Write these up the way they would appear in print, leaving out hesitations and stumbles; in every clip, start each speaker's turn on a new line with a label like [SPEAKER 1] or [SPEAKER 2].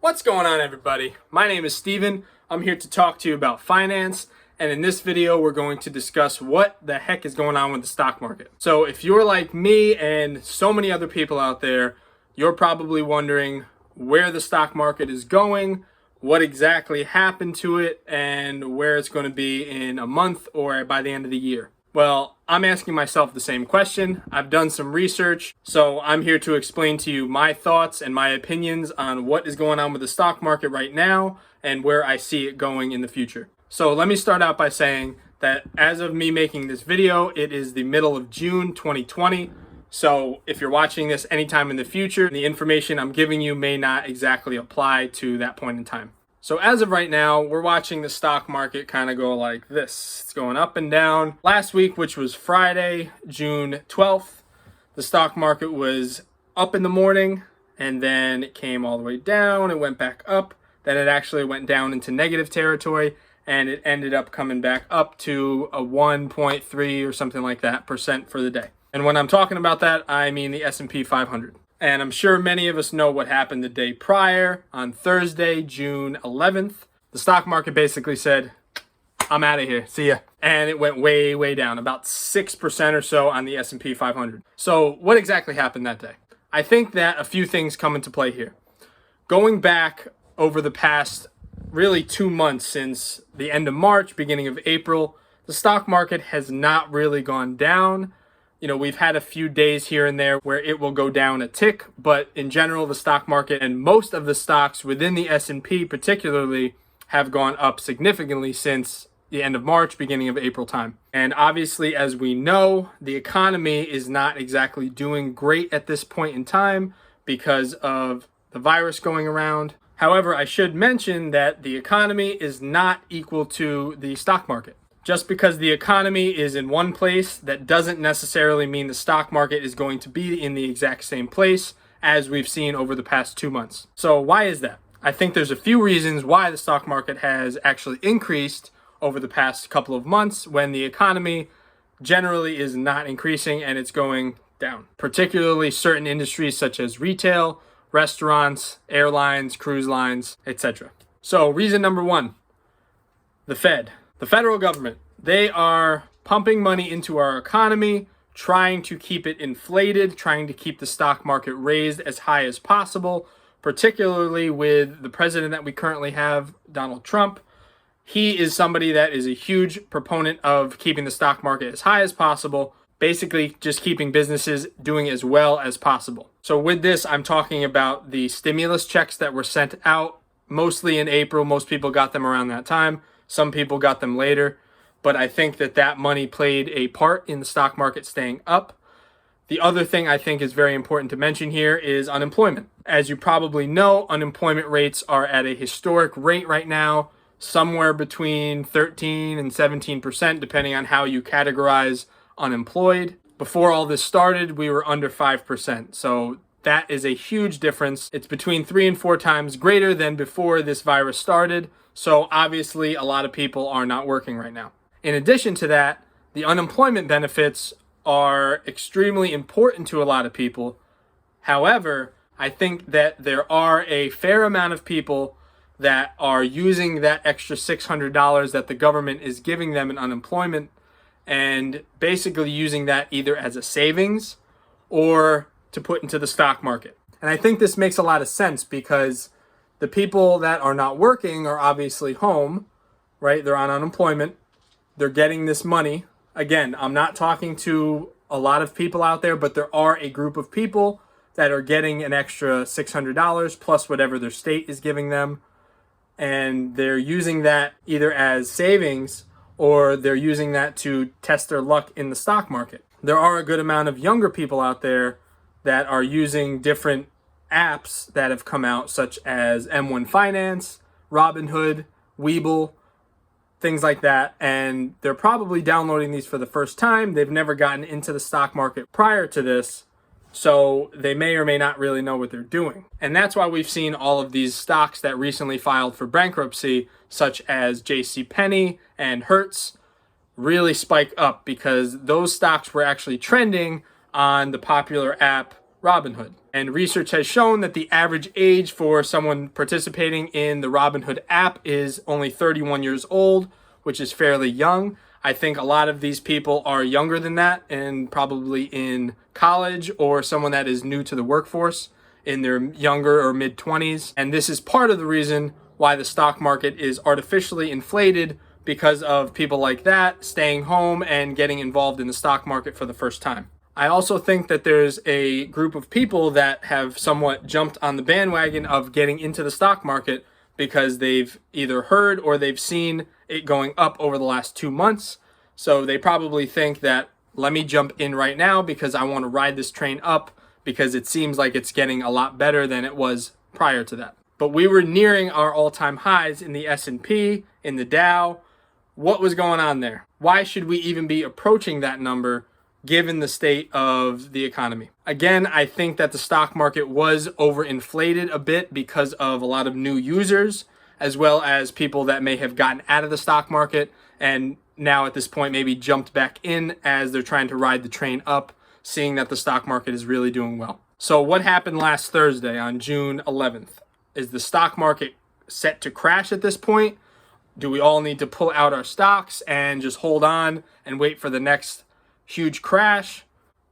[SPEAKER 1] What's going on, everybody? My name is Steven. I'm here to talk to you about finance, and in this video we're going to discuss what the heck is going on with the stock market. So if you're like me and so many other people out there, you're probably wondering where the stock market is going, what exactly happened to it, and where it's going to be in a month or by the end of the year. Well, I'm asking myself the same question. I've done some research, so I'm here to explain to you my thoughts and my opinions on what is going on with the stock market right now and where I see it going in the future. So let me start out by saying that as of me making this video, it is the middle of June 2020. So if you're watching this anytime in the future, the information I'm giving you may not exactly apply to that point in time. So as of right now, we're watching the stock market kind of go like this. It's going up and down. Last week, which was Friday, June 12th, the stock market was up in the morning, and then it came all the way down. It went back up. Then it actually went down into negative territory, and it ended up coming back up to a 1.3 or something like that % for the day. And when I'm talking about that, I mean the S&P 500. And I'm sure many of us know what happened the day prior. On Thursday, June 11th, the stock market basically said, I'm out of here, see ya. And it went way, way down, about 6% or so on the S&P 500. So what exactly happened that day? I think that a few things come into play here. Going back over the past really 2 months, since the end of March, beginning of April, the stock market has not really gone down. You know, we've had a few days here and there where it will go down a tick, but in general, the stock market and most of the stocks within the S&P particularly have gone up significantly since the end of March, beginning of April time. And obviously, as we know, the economy is not exactly doing great at this point in time because of the virus going around. However, I should mention that the economy is not equal to the stock market. Just because the economy is in one place, that doesn't necessarily mean the stock market is going to be in the exact same place as we've seen over the past 2 months. So why is that? I think there's a few reasons why the stock market has actually increased over the past couple of months when the economy generally is not increasing and it's going down. Particularly certain industries such as retail, restaurants, airlines, cruise lines, etc. So reason number one, the Fed. The federal government, they are pumping money into our economy, trying to keep it inflated, trying to keep the stock market raised as high as possible, particularly with the president that we currently have, Donald Trump. He is somebody that is a huge proponent of keeping the stock market as high as possible, basically just keeping businesses doing as well as possible. So with this, I'm talking about the stimulus checks that were sent out mostly in April. Most people got them around that time. Some people got them later, but I think that that money played a part in the stock market staying up. The other thing I think is very important to mention here is unemployment. As you probably know, unemployment rates are at a historic rate right now, somewhere between 13 and 17%, depending on how you categorize unemployed. Before all this started, we were under 5%. So that is a huge difference. It's between 3 and 4 times greater than before this virus started. So obviously, a lot of people are not working right now. In addition to that, the unemployment benefits are extremely important to a lot of people. However, I think that there are a fair amount of people that are using that extra $600 that the government is giving them in unemployment and basically using that either as a savings or to put into the stock market. And I think this makes a lot of sense because the people that are not working are obviously home, right? They're on unemployment. They're getting this money. Again, I'm not talking to a lot of people out there, but there are a group of people that are getting an extra $600 plus whatever their state is giving them. And they're using that either as savings or they're using that to test their luck in the stock market. There are a good amount of younger people out there that are using different apps that have come out, such as M1 Finance, Robinhood, Webull, things like that. And they're probably downloading these for the first time. They've never gotten into the stock market prior to this, so they may or may not really know what they're doing. And that's why we've seen all of these stocks that recently filed for bankruptcy, such as JCPenney and Hertz, really spike up because those stocks were actually trending on the popular app Robinhood. And research has shown that the average age for someone participating in the Robinhood app is only 31 years old, which is fairly young. I think a lot of these people are younger than that and probably in college or someone that is new to the workforce in their younger or mid 20s. And this is part of the reason why the stock market is artificially inflated, because of people like that staying home and getting involved in the stock market for the first time. I also think that there's a group of people that have somewhat jumped on the bandwagon of getting into the stock market because they've either heard or they've seen it going up over the last 2 months. So they probably think that, let me jump in right now because I want to ride this train up because it seems like it's getting a lot better than it was prior to that. But we were nearing our all-time highs in the S&P, in the Dow. What was going on there? Why should we even be approaching that number given the state of the economy? Again, I think that the stock market was overinflated a bit because of a lot of new users, as well as people that may have gotten out of the stock market and now at this point maybe jumped back in as they're trying to ride the train up, seeing that the stock market is really doing well. So what happened last Thursday on June 11th? Is the stock market set to crash at this point? Do we all need to pull out our stocks and just hold on and wait for the next huge crash?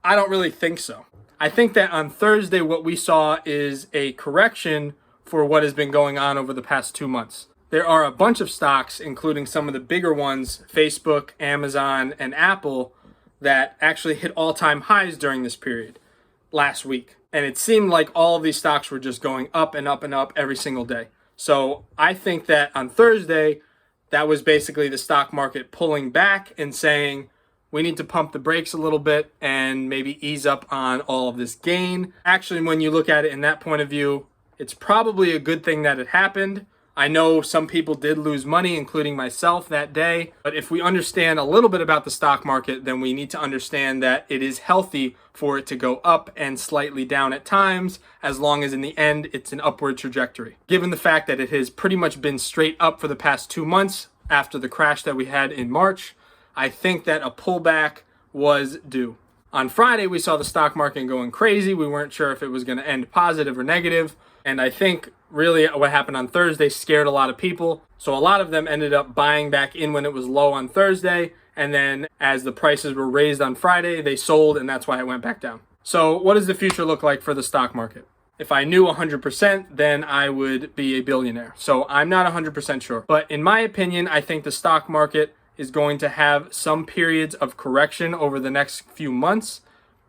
[SPEAKER 1] I don't really think so. I think that on Thursday, what we saw is a correction for what has been going on over the past 2 months. There are a bunch of stocks, including some of the bigger ones, Facebook, Amazon, and Apple, that actually hit all-time highs during this period last week. And it seemed like all of these stocks were just going up and up and up every single day. So I think that on Thursday, that was basically the stock market pulling back and saying, we need to pump the brakes a little bit and maybe ease up on all of this gain. Actually, when you look at it in that point of view, it's probably a good thing that it happened. I know some people did lose money, including myself that day. But if we understand a little bit about the stock market, then we need to understand that it is healthy for it to go up and slightly down at times, as long as in the end it's an upward trajectory. Given the fact that it has pretty much been straight up for the past 2 months after the crash that we had in March, I think that a pullback was due. On Friday, we saw the stock market going crazy. We weren't sure if it was going to end positive or negative. And I think really what happened on Thursday scared a lot of people. So a lot of them ended up buying back in when it was low on Thursday. And then as the prices were raised on Friday, they sold, and that's why it went back down. So what does the future look like for the stock market? If I knew 100%, then I would be a billionaire. So I'm not 100% sure. But in my opinion, I think the stock market is going to have some periods of correction over the next few months.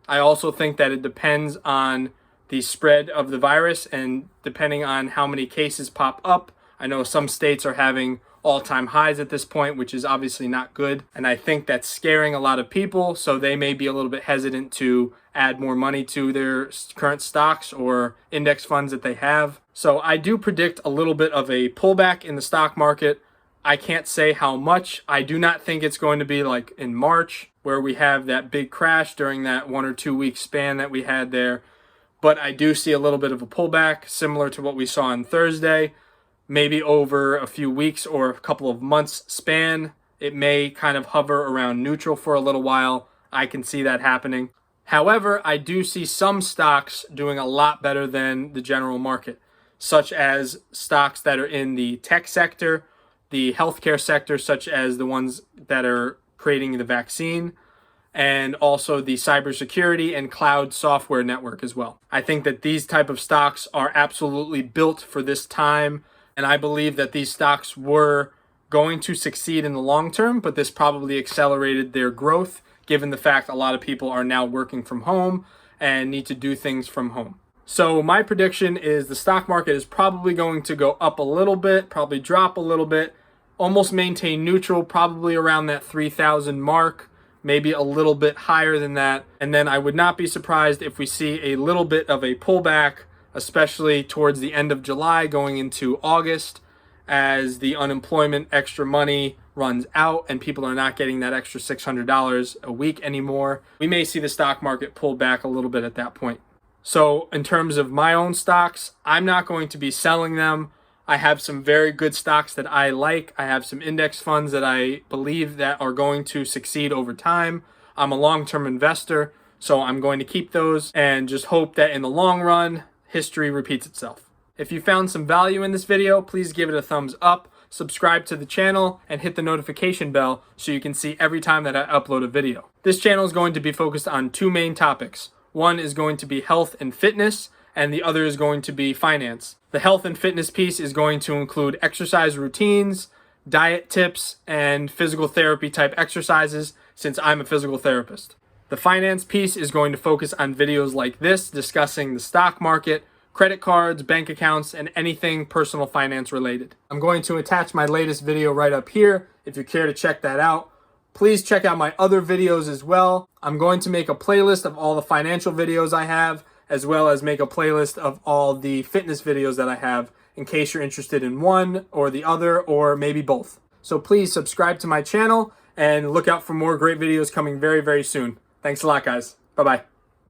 [SPEAKER 1] I also think that it depends on the spread of the virus and depending on how many cases pop up. I know some states are having all-time highs at this point, which is obviously not good. And I think that's scaring a lot of people, so they may be a little bit hesitant to add more money to their current stocks or index funds that they have. So I do predict a little bit of a pullback in the stock market. I can't say how much. I do not think it's going to be like in March, where we have that big crash during that 1 or 2 week span that we had there. But I do see a little bit of a pullback, similar to what we saw on Thursday. Maybe over a few weeks or a couple of months span, it may kind of hover around neutral for a little while. I can see that happening. However, I do see some stocks doing a lot better than the general market, such as stocks that are in the tech sector, the healthcare sector, such as the ones that are creating the vaccine, and also the cybersecurity and cloud software network as well. I think that these type of stocks are absolutely built for this time, and I believe that these stocks were going to succeed in the long term, but this probably accelerated their growth, given the fact a lot of people are now working from home and need to do things from home. So my prediction is the stock market is probably going to go up a little bit, probably drop a little bit, almost maintain neutral, probably around that 3,000 mark, maybe a little bit higher than that. And then I would not be surprised if we see a little bit of a pullback, especially towards the end of July going into August, as the unemployment extra money runs out and people are not getting that extra $600 a week anymore. We may see the stock market pull back a little bit at that point. So in terms of my own stocks, I'm not going to be selling them. I have some very good stocks that I like. I have some index funds that I believe that are going to succeed over time. I'm a long-term investor, So I'm going to keep those and just hope that in the long run, history repeats itself. If you found some value in this video, please give it a thumbs up, subscribe to the channel, and hit the notification bell so you can see every time that I upload a video. This channel is going to be focused on two main topics. One is going to be health and fitness, and the other is going to be finance. The health and fitness piece is going to include exercise routines, diet tips, and physical therapy type exercises, since I'm a physical therapist. The finance piece is going to focus on videos like this, discussing the stock market, credit cards, bank accounts, and anything personal finance related. I'm going to attach my latest video right up here if you care to check that out. Please check out my other videos as well. I'm going to make a playlist of all the financial videos I have, as well as make a playlist of all the fitness videos that I have, in case you're interested in one or the other, or maybe both. So please subscribe to my channel and look out for more great videos coming very, very soon. Thanks a lot, guys. Bye-bye.